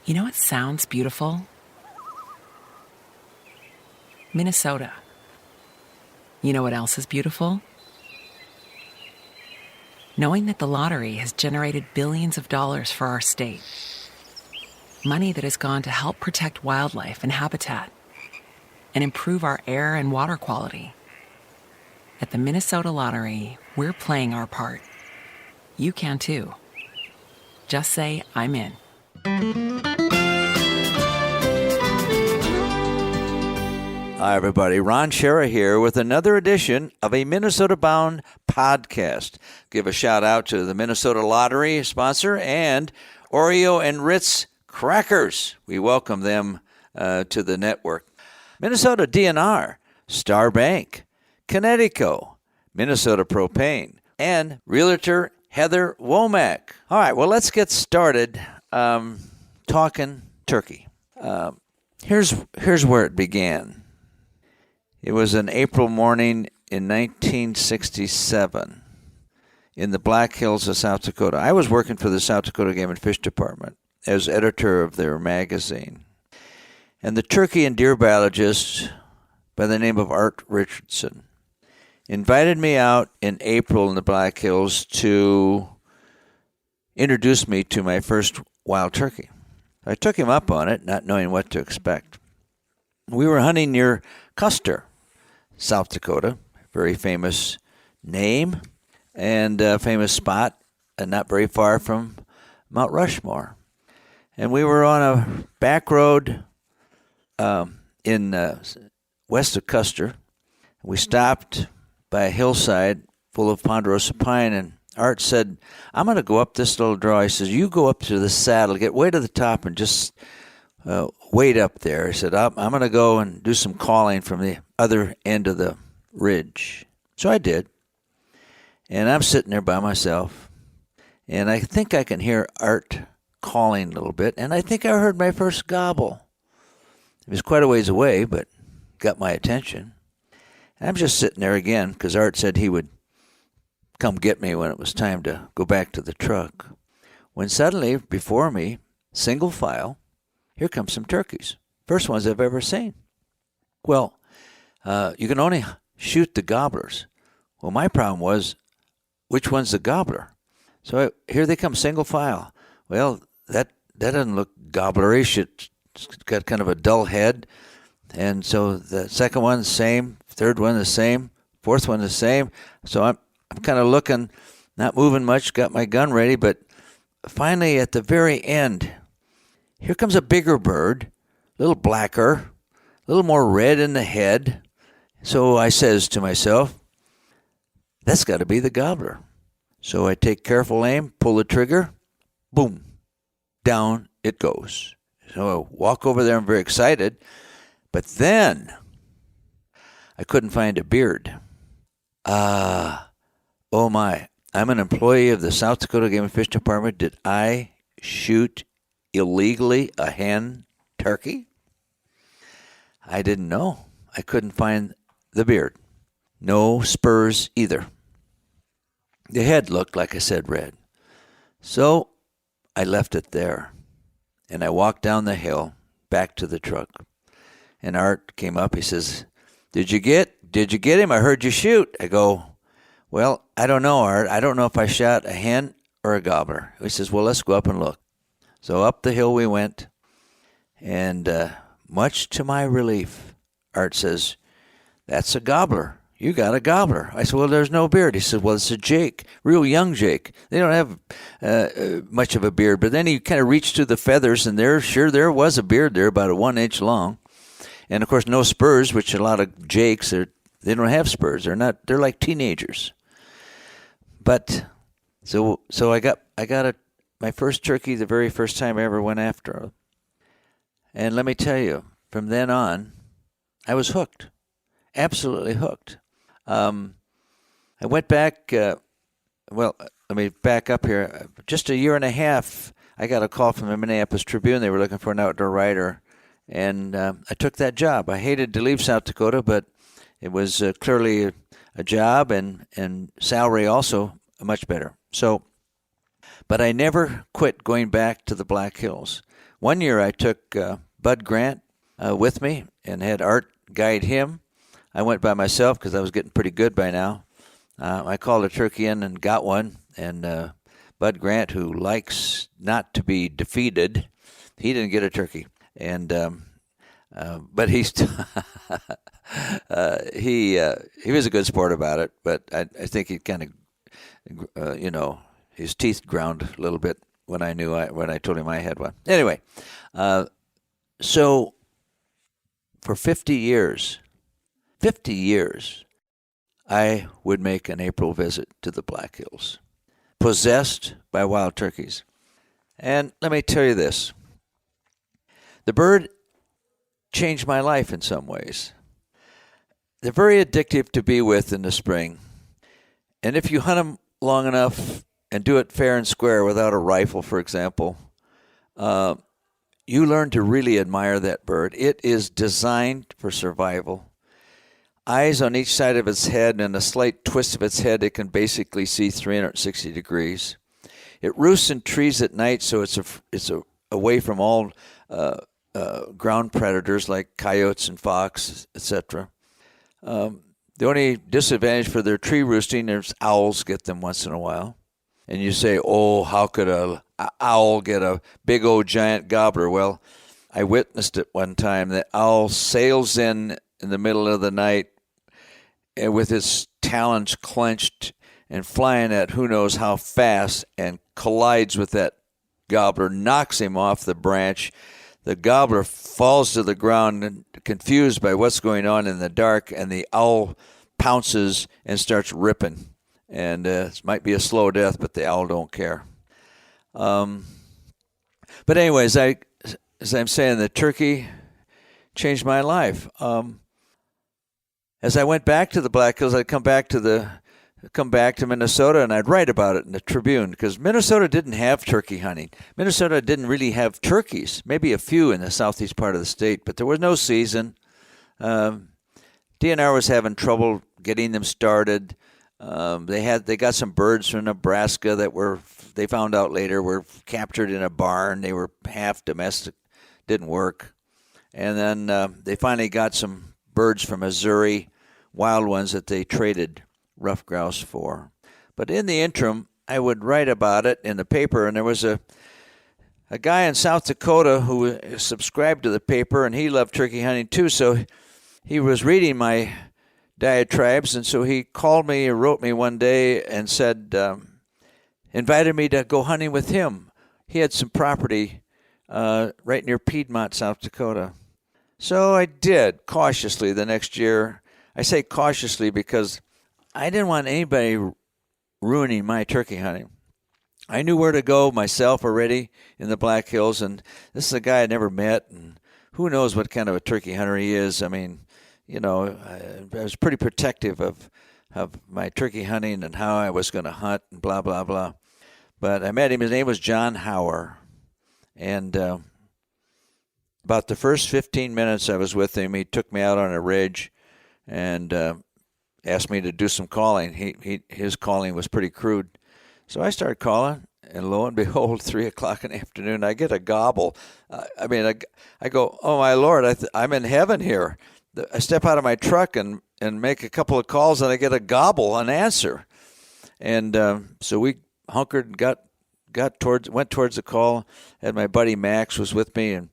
You know what sounds beautiful? Minnesota. You know what else is beautiful? Knowing that the lottery has generated billions of dollars for our state. Money that has gone to help protect wildlife and habitat and improve our air and water quality. At the Minnesota Lottery, we're playing our part. You can too. Just say, I'm in. Hi, everybody. Ron Schara here with another edition of a Minnesota-bound podcast. Give a shout-out to the Minnesota Lottery sponsor and Oreo and Ritz Crackers. We welcome them to the network. Minnesota DNR, Star Bank, Connecticut, Minnesota Propane, and Realtor Heather Womack. All right, well, let's get started talking turkey. Here's where it began. It was an April morning in 1967 in the Black Hills of South Dakota. I was working for the South Dakota Game and Fish Department as editor of their magazine. And the turkey and deer biologist by the name of Art Richardson invited me out in April in the Black Hills to introduce me to my first wild turkey. I took him up on it, not knowing what to expect. We were hunting near Custer, South Dakota, very famous name and a famous spot, and not very far from Mount Rushmore. And we were on a back road in west of Custer. We stopped by a hillside full of ponderosa pine, and Art said, I'm going to go up this little draw. He says, you go up to the saddle, get way to the top, and just wait up there. He said, I'm going to go and do some calling from the other end of the ridge. So I did. And I'm sitting there by myself. And I think I can hear Art calling a little bit. And I think I heard my first gobble. It was quite a ways away, but got my attention. And I'm just sitting there again because Art said he would come get me when it was time to go back to the truck. When suddenly, before me, single file, here comes some turkeys. First ones I've ever seen. Well, you can only shoot the gobblers. Well, my problem was, which one's the gobbler? So here they come, single file. Well, that doesn't look gobblerish. It's got kind of a dull head. And so the second one, the same. Third one, the same. Fourth one, the same. So I'm kind of looking, not moving much, got my gun ready. But finally, at the very end, here comes a bigger bird, a little blacker, a little more red in the head. So I says to myself, that's got to be the gobbler. So I take careful aim, pull the trigger, boom, down it goes. So I walk over there, I'm very excited. But then I couldn't find a beard. Oh my, I'm an employee of the South Dakota Game and Fish Department. Did I shoot illegally a hen turkey? I didn't know. I couldn't find the beard. No spurs either. The head looked, like I said, red. So I left it there. And I walked down the hill back to the truck. And Art came up. He says, Did you get him? I heard you shoot. I go, well, I don't know, Art. I don't know if I shot a hen or a gobbler. He says, well, let's go up and look. So up the hill we went, and much to my relief, Art says, that's a gobbler. You got a gobbler. I said, well, there's no beard. He said, well, it's a Jake, real young Jake. They don't have much of a beard. But then he kind of reached through the feathers, and there was a beard there, about 1 inch long. And, of course, no spurs, which a lot of Jakes, they don't have spurs. They're like teenagers. But so I got my first turkey the very first time I ever went after him. And let me tell you, from then on, I was hooked, absolutely hooked. I went back, let me back up here. Just a year and a half, I got a call from the Minneapolis Tribune. They were looking for an outdoor writer, and I took that job. I hated to leave South Dakota, but it was clearly a job and salary also much better. So But I never quit going back to the Black Hills. One year I took Bud Grant with me and had Art guide him. I went by myself because I was getting pretty good by now. I called a turkey in and got one, and Bud Grant, who likes not to be defeated, he didn't get a turkey. And but he's he was a good sport about it. But I think he kind of his teeth ground a little bit when I told him I had one. Anyway, so for 50 years, I would make an April visit to the Black Hills, possessed by wild turkeys. And let me tell you this. The bird changed my life in some ways. They're very addictive to be with in the spring. And if you hunt them long enough and do it fair and square without a rifle, for example, you learn to really admire that bird. It is designed for survival. Eyes on each side of its head, and a slight twist of its head, it can basically see 360 degrees. It roosts in trees at night, so it's away from all ground predators like coyotes and fox, etc. The only disadvantage for their tree roosting is owls get them once in a while. And you say, oh, how could a owl get a big old giant gobbler? Well, I witnessed it one time. The owl sails in the middle of the night with its talons clenched and flying at who knows how fast, and collides with that gobbler, knocks him off the branch. The gobbler falls to the ground, confused by what's going on in the dark, and the owl pounces and starts ripping. And it might be a slow death, but the owl don't care. But anyways, as I'm saying, the turkey changed my life. As I went back to the Black Hills, I'd come back to Minnesota, and I'd write about it in the Tribune, because Minnesota didn't have turkey hunting. Minnesota didn't really have turkeys, maybe a few in the southeast part of the state, but there was no season. DNR was having trouble getting them started. They got some birds from Nebraska that they found out later were captured in a barn. They were half domestic, didn't work. And then they finally got some birds from Missouri, wild ones that they traded rough grouse for. But in the interim, I would write about it in the paper, and there was a guy in South Dakota who subscribed to the paper, and he loved turkey hunting too, so he was reading my diatribes, and so he called me or wrote me one day and said, invited me to go hunting with him. He had some property right near Piedmont, South Dakota. So I did, cautiously, the next year. I say cautiously because I didn't want anybody ruining my turkey hunting. I knew where to go myself already in the Black Hills, and this is a guy I never met, and who knows what kind of a turkey hunter he is. I mean, I was pretty protective of my turkey hunting and how I was going to hunt and blah, blah, blah. But I met him. His name was John Hauer, and about the first 15 minutes I was with him, he took me out on a ridge and asked me to do some calling. His calling was pretty crude. So I started calling, and lo and behold, 3 o'clock in the afternoon, I get a gobble. I go, oh, my Lord, I'm in heaven here. I step out of my truck and make a couple of calls, and I get a gobble, an answer. And so we hunkered and went towards the call. And my buddy Max was with me, and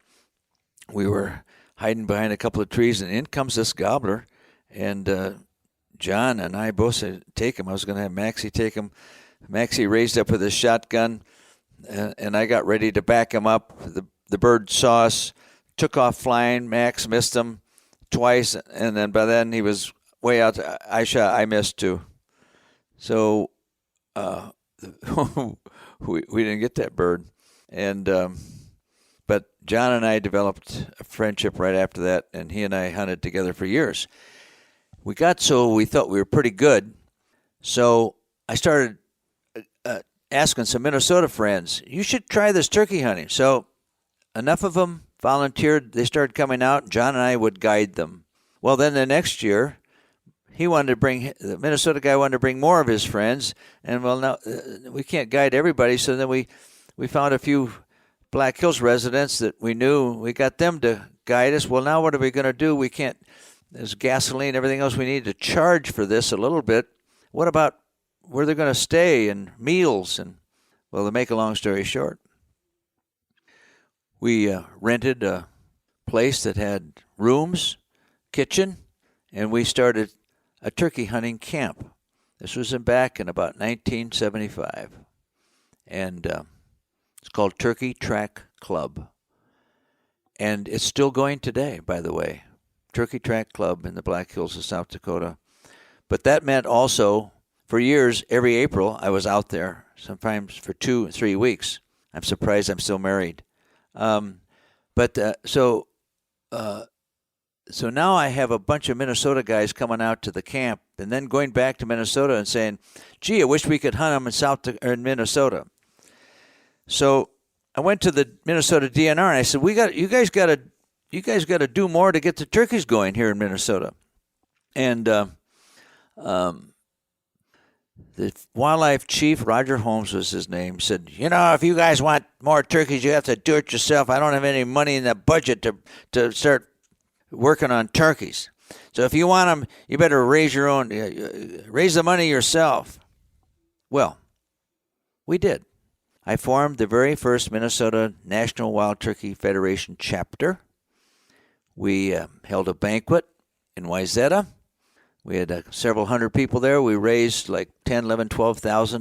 we were hiding behind a couple of trees, and in comes this gobbler. And John and I both said, take him. I was going to have Maxie take him. Maxie raised up with his shotgun, and I got ready to back him up. The bird saw us, took off flying. Max missed him twice, and then by then he was way out. I missed too. So we didn't get that bird. And but John and I developed a friendship right after that, and he and I hunted together for years. We got so we thought we were pretty good, so I started asking some Minnesota friends, you should try this turkey hunting. So enough of them volunteered. They started coming out. John and I would guide them. Well, then the next year, the Minnesota guy wanted to bring more of his friends, and well, now we can't guide everybody, so then we found a few Black Hills residents that we knew. We got them to guide us. Well, now what are we going to do? We can't. There's gasoline, everything else. We need to charge for this a little bit. What about where they're going to stay and meals? And well, to make a long story short, we rented a place that had rooms, kitchen, and we started a turkey hunting camp. This was back in about 1975, and it's called Turkey Track Club, and it's still going today, by the way. Turkey Track Club in the Black Hills of South Dakota. But that meant also, for years, every April, I was out there, sometimes for 2 or 3 weeks. I'm surprised I'm still married. So now I have a bunch of Minnesota guys coming out to the camp and then going back to Minnesota and saying, gee, I wish we could hunt them in Minnesota. So I went to the Minnesota DNR and I said, you guys got to do more to get the turkeys going here in Minnesota. And the wildlife chief, Roger Holmes was his name, said, if you guys want more turkeys, you have to do it yourself. I don't have any money in the budget to start working on turkeys. So if you want them, you better raise the money yourself. Well, we did. I formed the very first Minnesota National Wild Turkey Federation chapter. We held a banquet in Wayzata. We had several hundred people there. We raised like $10,000, $11,000,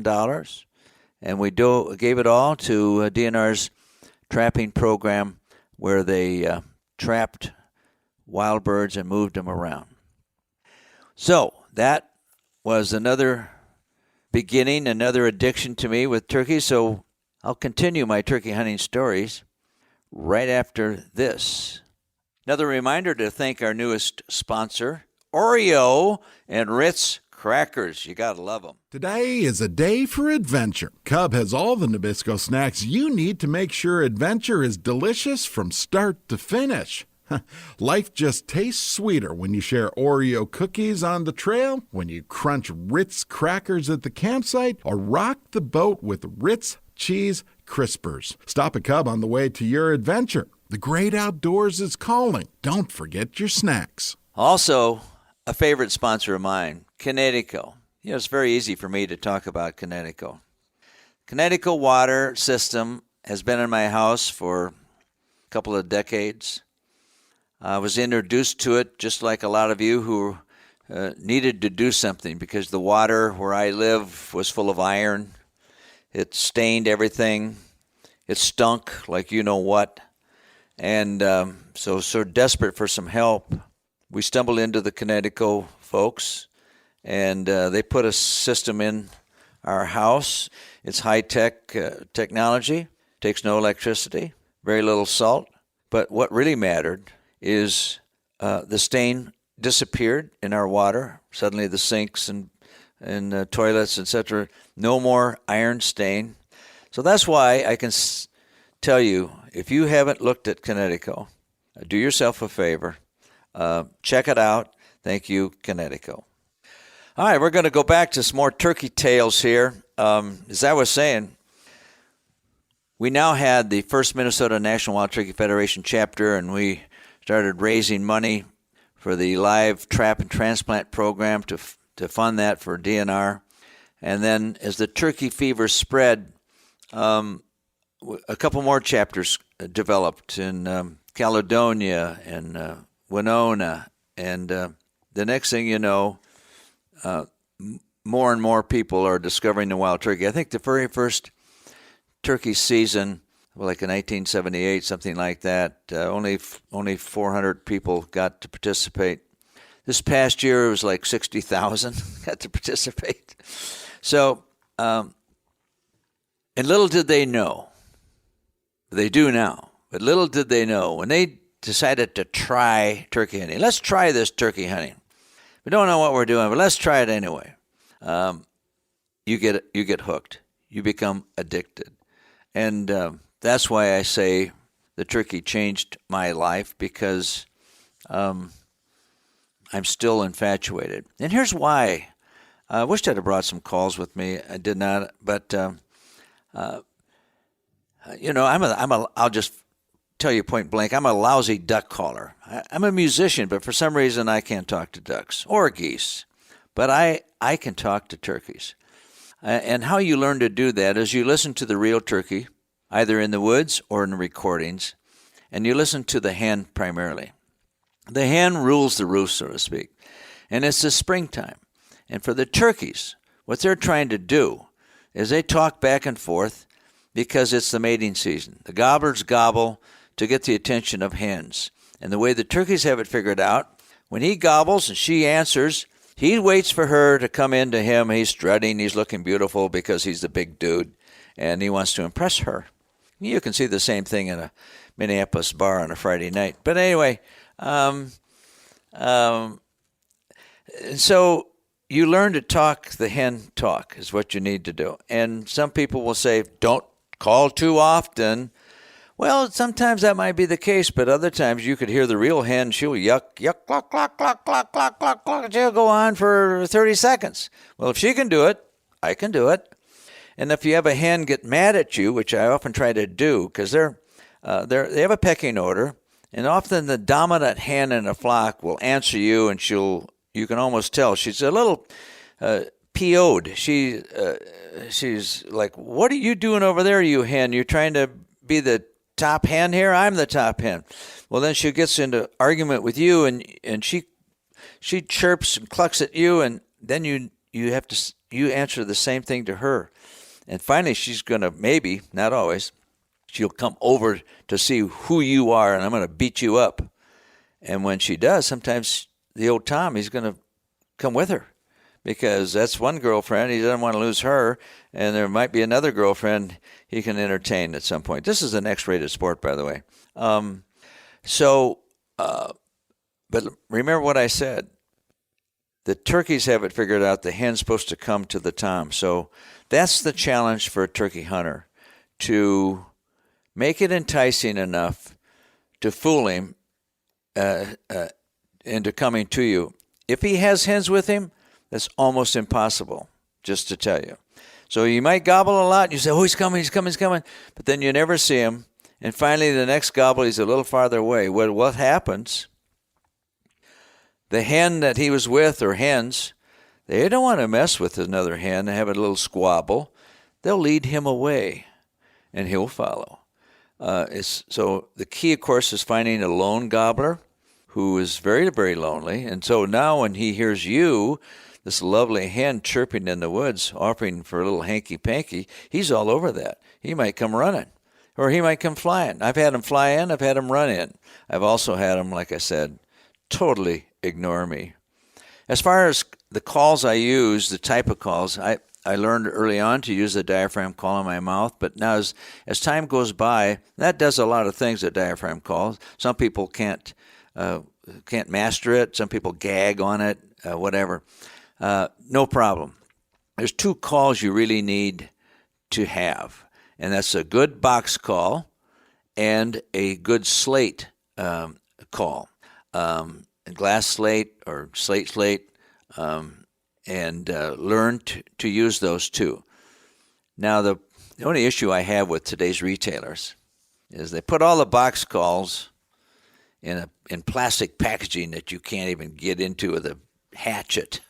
$12,000, and we gave it all to DNR's trapping program, where they trapped wild birds and moved them around. So that was another beginning, another addiction to me with turkeys. So I'll continue my turkey hunting stories right after this. Another reminder to thank our newest sponsor, Oreo and Ritz crackers. You gotta love them. Today is a day for adventure. Cub has all the Nabisco snacks you need to make sure adventure is delicious from start to finish. Life just tastes sweeter when you share Oreo cookies on the trail, when you crunch Ritz crackers at the campsite, or rock the boat with Ritz Cheese Crispers. Stop at Cub on the way to your adventure. The great outdoors is calling. Don't forget your snacks. Also, a favorite sponsor of mine, Connecticut. It's very easy for me to talk about Connecticut. Connecticut water system has been in my house for a couple of decades. I was introduced to it just like a lot of you who needed to do something, because the water where I live was full of iron. It stained everything. It stunk like you know what. And so desperate for some help, we stumbled into the Connecticut folks, and they put a system in our house. It's high-tech technology, takes no electricity, very little salt. But what really mattered is the stain disappeared in our water. Suddenly the sinks and toilets, etc., no more iron stain. So that's why I can tell you, if you haven't looked at Connecticut, do yourself a favor. Check it out. Thank you, Connecticut. All right, we're going to go back to some more turkey tales here. As I was saying, we now had the first Minnesota National Wild Turkey Federation chapter, and we started raising money for the live trap and transplant program to fund that for DNR. And then as the turkey fever spread, a couple more chapters developed in Caledonia and Winona, and the next thing you know, more and more people are discovering the wild turkey. I think the very first turkey season, like in 1978, something like that, only 400 people got to participate. This past year, it was like 60,000 got to participate. So, and little did they know, they do now, but little did they know when they decided to try turkey hunting. Let's try this turkey hunting. We don't know what we're doing, but let's try it anyway. You get hooked. You become addicted. And that's why I say the turkey changed my life, because I'm still infatuated. And here's why. I wished I'd have brought some calls with me. I did not, but I'll just tell you point blank, I'm a lousy duck caller. I'm a musician, but for some reason I can't talk to ducks or geese. But I can talk to turkeys. And how you learn to do that is you listen to the real turkey, either in the woods or in the recordings, and you listen to the hen primarily. The hen rules the roost, so to speak. And it's the springtime. And for the turkeys, what they're trying to do is they talk back and forth because it's the mating season. The gobblers gobble to get the attention of hens. And the way the turkeys have it figured out, when he gobbles and she answers, he waits for her to come in to him. He's strutting. He's looking beautiful because he's the big dude, and he wants to impress her. You can see the same thing in a Minneapolis bar on a Friday night. But anyway, so you learn to talk the hen talk is what you need to do. And some people will say, don't call too often. Well, sometimes that might be the case, but other times you could hear the real hen. She'll yuck, yuck, cluck, cluck, cluck, cluck, cluck, cluck, cluck. She'll go on for 30 seconds. Well, if she can do it, I can do it. And if you have a hen get mad at you, which I often try to do, because they have a pecking order, and often the dominant hen in a flock will answer you, and you can almost tell she's a little PO'd. She's like, what are you doing over there, you hen? You're trying to be the top hen here? I'm the top hen. Well, then she gets into argument with you, and she chirps and clucks at you, and then you answer the same thing to her. And finally, she's going to, maybe, not always, she'll come over to see who you are, and I'm going to beat you up. And when she does, sometimes the old Tom, he's going to come with her because that's one girlfriend. He doesn't want to lose her, and there might be another girlfriend he can entertain at some point. This is an X-rated sport, by the way. But remember what I said. The turkeys have it figured out. The hen's supposed to come to the tom. So that's the challenge for a turkey hunter, to make it enticing enough to fool him into coming to you. If he has hens with him, that's almost impossible, just to tell you. So you might gobble a lot, and you say, oh, he's coming, but then you never see him, and finally the next gobble, he's a little farther away. Well, what happens? The hen that he was with, or hens, they don't want to mess with another hen and have a little squabble. They'll lead him away, and he'll follow. So the key, of course, is finding a lone gobbler who is very, very lonely. And so now when he hears you, this lovely hen chirping in the woods, offering for a little hanky-panky, he's all over that. He might come running, or he might come flying. I've had him fly in. I've had him run in. I've also had him, like I said, totally ignore me. As far as the calls I use, the type of calls, I learned early on to use the diaphragm call in my mouth, but now as time goes by, that does a lot of things, the diaphragm call. Some people can't master it. Some people gag on it, whatever. No problem. There's two calls you really need to have, and that's a good box call and a good slate call. A glass slate or slate, and learn to use those too. Now, the only issue I have with today's retailers is they put all the box calls in plastic packaging that you can't even get into with a hatchet.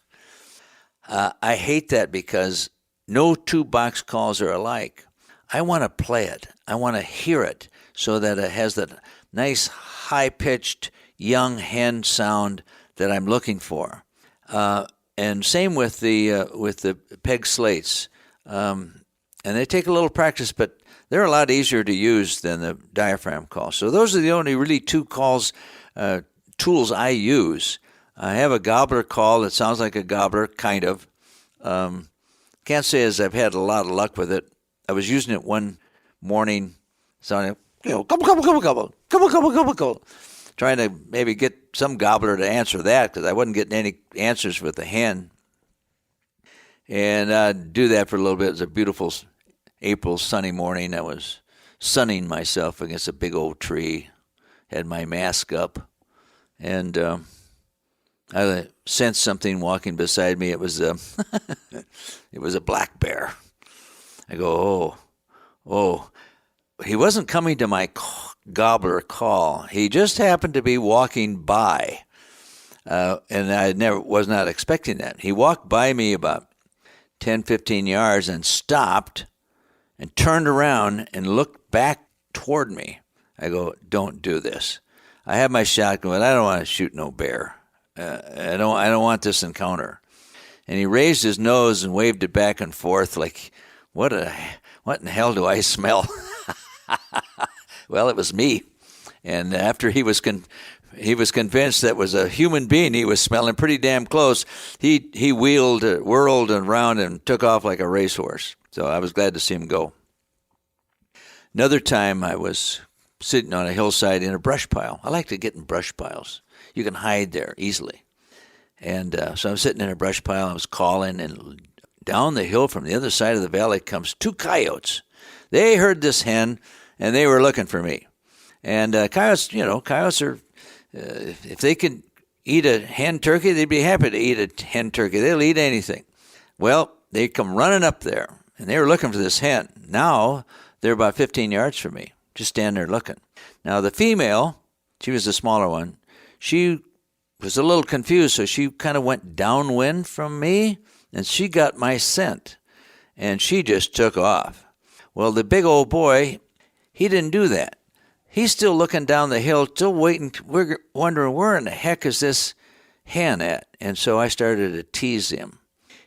I hate that because no two box calls are alike. I want to play it. I want to hear it so that it has that nice high-pitched young hen sound that I'm looking for. And same with the peg slates. And they take a little practice, but they're a lot easier to use than the diaphragm call. So those are the only really two tools I use. I have a gobbler call that sounds like a gobbler, kind of. Can't say as I've had a lot of luck with it. I was using it one morning, sounding, gobble, gobble, gobble, gobble, gobble, gobble, gobble, gobble, trying to maybe get some gobbler to answer that because I wasn't getting any answers with the hen. And I'd do that for a little bit. It was a beautiful April sunny morning. I was sunning myself against a big old tree, had my mask up, and I sensed something walking beside me. It was a, it was a black bear. I go, oh. He wasn't coming to my gobbler call. He just happened to be walking by, and I was not expecting that. He walked by me about 10, 15 yards and stopped and turned around and looked back toward me. I go, don't do this. I have my shotgun, but I don't want to shoot no bear. I don't want this encounter. And he raised his nose and waved it back and forth like, what in the hell do I smell? Well, it was me. And after he was convinced that was a human being he was smelling pretty damn close, he whirled around and took off like a racehorse. So I was glad to see him go. Another time I was sitting on a hillside in a brush pile. I like to get in brush piles. You can hide there easily. And so I'm sitting in a brush pile. I was calling, and down the hill from the other side of the valley comes two coyotes. They heard this hen, and they were looking for me. And coyotes are, if they can eat a hen turkey, they'd be happy to eat a hen turkey. They'll eat anything. Well, they come running up there, and they were looking for this hen. Now they're about 15 yards from me, just standing there looking. Now the female, she was the smaller one, she was a little confused, so she kind of went downwind from me, and she got my scent, and she just took off. Well, the big old boy, he didn't do that. He's still looking down the hill, still waiting. We're wondering, where in the heck is this hen at? And so I started to tease him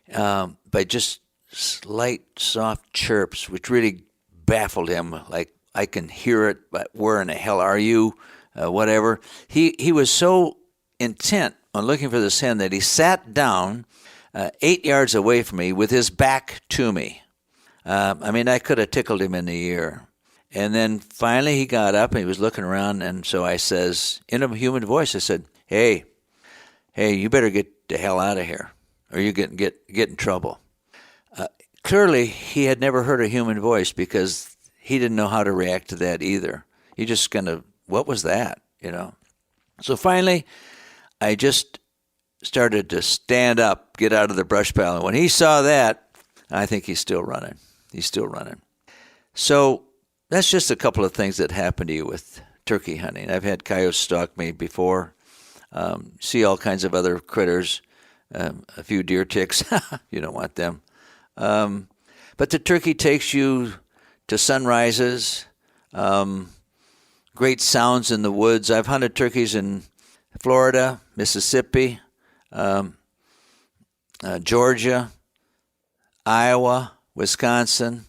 by just slight, soft chirps, which really baffled him. Like, I can hear it, but where in the hell are you? Whatever. He was so intent on looking for this hen that he sat down 8 yards away from me with his back to me. I could have tickled him in the ear. And then finally he got up and he was looking around, and so I says, in a human voice, I said, hey, you better get the hell out of here, or you're get in trouble. Clearly, he had never heard a human voice because he didn't know how to react to that either. He just kind of, what was that, So finally, I just started to stand up, get out of the brush pile. And when he saw that, I think he's still running. So that's just a couple of things that happen to you with turkey hunting. I've had coyotes stalk me before, see all kinds of other critters, a few deer ticks. You don't want them. But the turkey takes you to sunrises, great sounds in the woods. I've hunted turkeys in Florida, Mississippi, Georgia, Iowa, Wisconsin,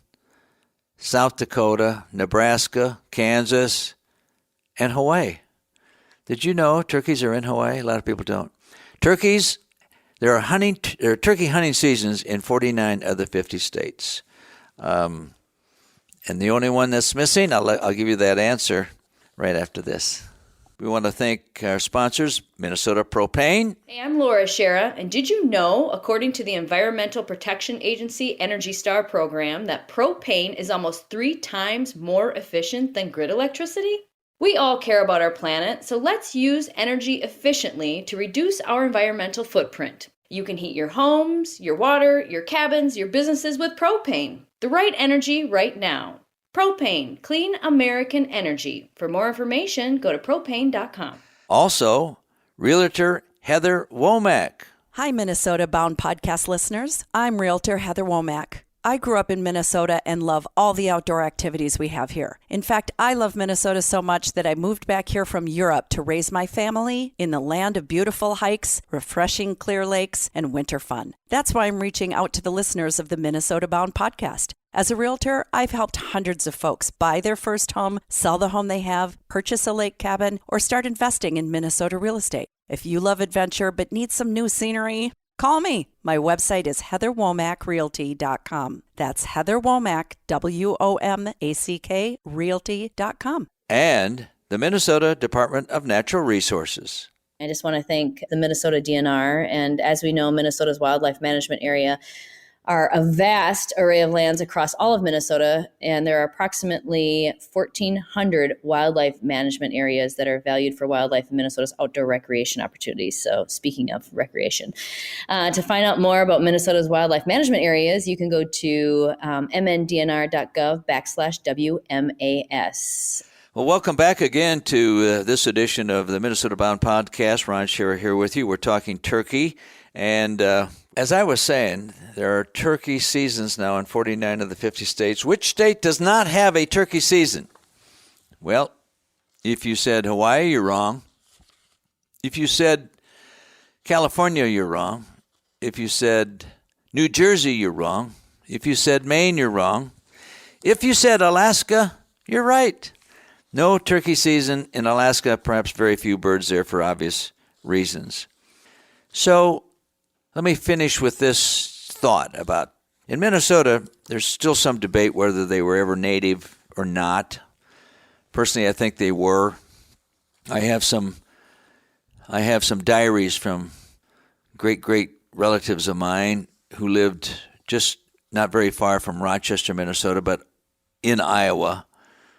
South Dakota, Nebraska, Kansas, and Hawaii. Did you know turkeys are in Hawaii? A lot of people don't. Turkeys, there are turkey hunting seasons in 49 of the 50 states. And the only one that's missing, I'll give you that answer right after this. We want to thank our sponsors, Minnesota Propane. Hey, I'm Laura Schara, and did you know, according to the Environmental Protection Agency Energy Star program, that propane is almost 3 times more efficient than grid electricity? We all care about our planet, so let's use energy efficiently to reduce our environmental footprint. You can heat your homes, your water, your cabins, your businesses with propane. The right energy right now. Propane, clean American energy. For more information, go to propane.com. Also, Realtor Heather Womack. Hi, Minnesota-bound podcast listeners. I'm Realtor Heather Womack. I grew up in Minnesota and love all the outdoor activities we have here. In fact, I love Minnesota so much that I moved back here from Europe to raise my family in the land of beautiful hikes, refreshing clear lakes, and winter fun. That's why I'm reaching out to the listeners of the Minnesota Bound podcast. As a realtor, I've helped hundreds of folks buy their first home, sell the home they have, purchase a lake cabin, or start investing in Minnesota real estate. If you love adventure but need some new scenery, call me. My website is heatherwomackrealty.com. That's Heather Womack, WOMACK, realty.com. And the Minnesota Department of Natural Resources. I just want to thank the Minnesota DNR, and as we know, Minnesota's wildlife management area are a vast array of lands across all of Minnesota, and there are approximately 1,400 wildlife management areas that are valued for wildlife and Minnesota's outdoor recreation opportunities. So speaking of recreation, to find out more about Minnesota's wildlife management areas, you can go to mndnr.gov/WMAS. Well, welcome back again to this edition of the Minnesota Bound Podcast. Ron Schara here with you. We're talking turkey. And as I was saying, there are turkey seasons now in 49 of the 50 states. Which state does not have a turkey season? Well, if you said Hawaii, you're wrong. If you said California, you're wrong. If you said New Jersey, you're wrong. If you said Maine, you're wrong. If you said Alaska, you're right. No turkey season in Alaska, perhaps very few birds there for obvious reasons. So let me finish with this thought about, in Minnesota, there's still some debate whether they were ever native or not. Personally, I think they were. I have some diaries from great relatives of mine who lived just not very far from Rochester, Minnesota, but in Iowa,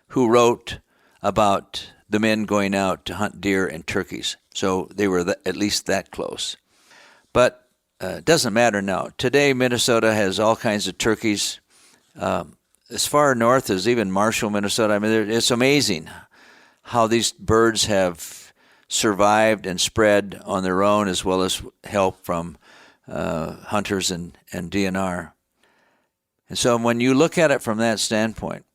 who wrote about the men going out to hunt deer and turkeys. So they were at least that close. But it doesn't matter now. Today, Minnesota has all kinds of turkeys. As far north as even Marshall, Minnesota. I mean, it's amazing how these birds have survived and spread on their own, as well as help from hunters and DNR. And so when you look at it from that standpoint,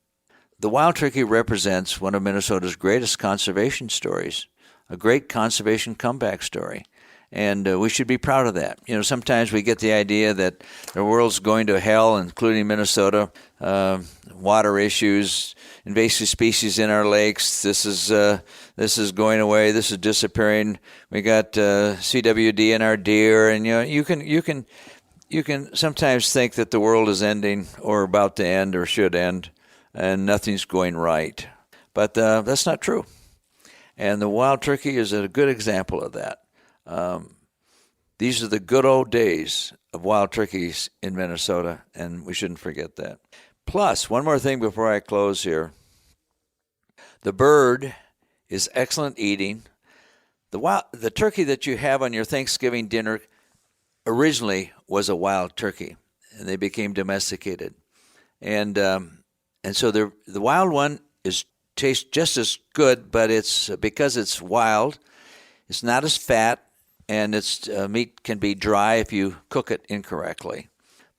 the wild turkey represents one of Minnesota's greatest conservation stories, a great conservation comeback story. And we should be proud of that. You know, sometimes we get the idea that the world's going to hell, including Minnesota, water issues, invasive species in our lakes. This is going away. This is disappearing. We got CWD in our deer, and you can sometimes think that the world is ending or about to end or should end, and nothing's going right. But that's not true. And the wild turkey is a good example of that. These are the good old days of wild turkeys in Minnesota, and we shouldn't forget that. Plus, one more thing before I close here. The bird is excellent eating. The turkey that you have on your Thanksgiving dinner originally was a wild turkey, and they became domesticated. And so the wild one tastes just as good, but it's because it's wild, it's not as fat, and its meat can be dry if you cook it incorrectly.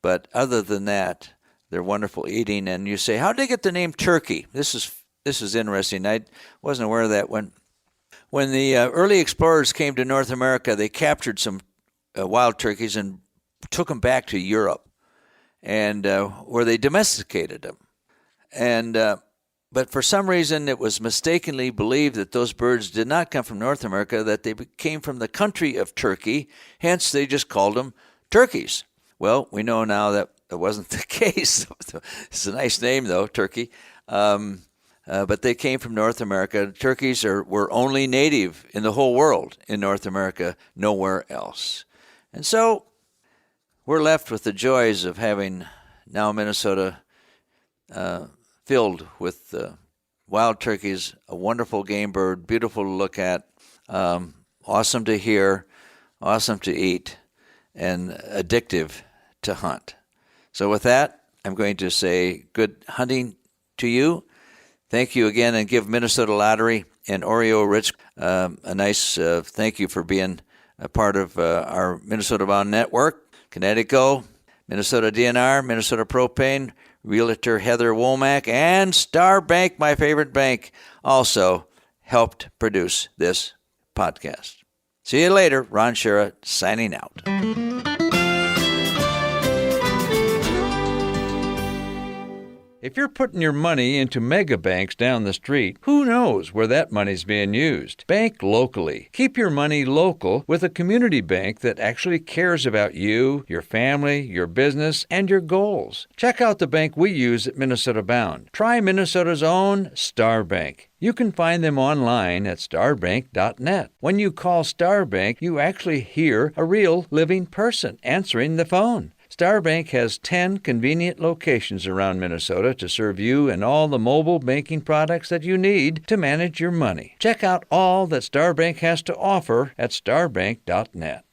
But other than that, they're wonderful eating. And you say, how did they get the name turkey? This is interesting. I wasn't aware of that. When the early explorers came to North America, they captured some wild turkeys and took them back to Europe, and where they domesticated them. And but for some reason, it was mistakenly believed that those birds did not come from North America, that they came from the country of Turkey. Hence, they just called them turkeys. Well, we know now that it wasn't the case. It's a nice name, though, Turkey. But they came from North America. Turkeys were only native in the whole world in North America, nowhere else. And so we're left with the joys of having now Minnesota filled with wild turkeys, a wonderful game bird, beautiful to look at, awesome to hear, awesome to eat, and addictive to hunt. So with that, I'm going to say good hunting to you. Thank you again, and give Minnesota Lottery and Oreo Ritz a nice thank you for being a part of our Minnesota Bound Network, Connecticut, Minnesota DNR, Minnesota Propane, Realtor Heather Womack, and Star Bank, my favorite bank, also helped produce this podcast. See you later. Ron Schara signing out. If you're putting your money into mega banks down the street, who knows where that money's being used? Bank locally. Keep your money local with a community bank that actually cares about you, your family, your business, and your goals. Check out the bank we use at Minnesota Bound. Try Minnesota's own Star Bank. You can find them online at starbank.net. When you call Star Bank, you actually hear a real living person answering the phone. Star Bank has 10 convenient locations around Minnesota to serve you and all the mobile banking products that you need to manage your money. Check out all that Star Bank has to offer at starbank.net.